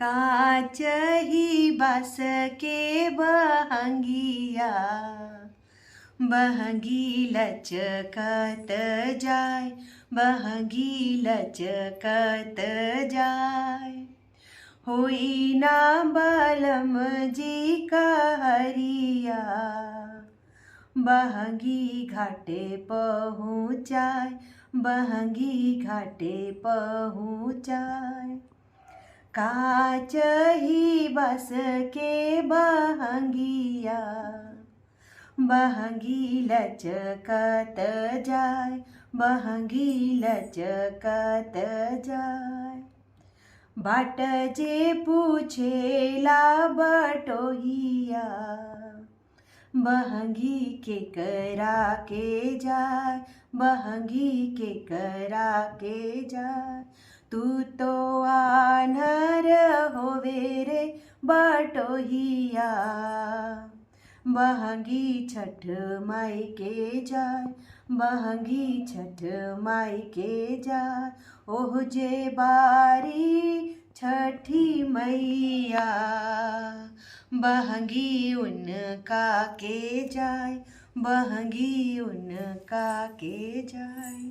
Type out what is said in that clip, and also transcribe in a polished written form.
कांच ही बास के बहंगिया बहंगी लचकत जाय बहंगी लचकत जाय होई ना बलम जी कहरिया बहंगी घाटे पहुँचाय बहंगी घाटे पहुँचाय कांच ही बस के बहंगिया बहंगी लचकत जाय बहंगी लचकत जाय बाट जे पूछेला बटोहिया बहंगी के करा के जाय बहंगी के करा के जाय तू तो आन्हर होवे रे बटोहिया बहंगी छठ माई के जाय बहंगी छठ माई के जाय ओह जे बारी छठी मैया बहंगी उनका के जाय बहंगी उनका के जाय।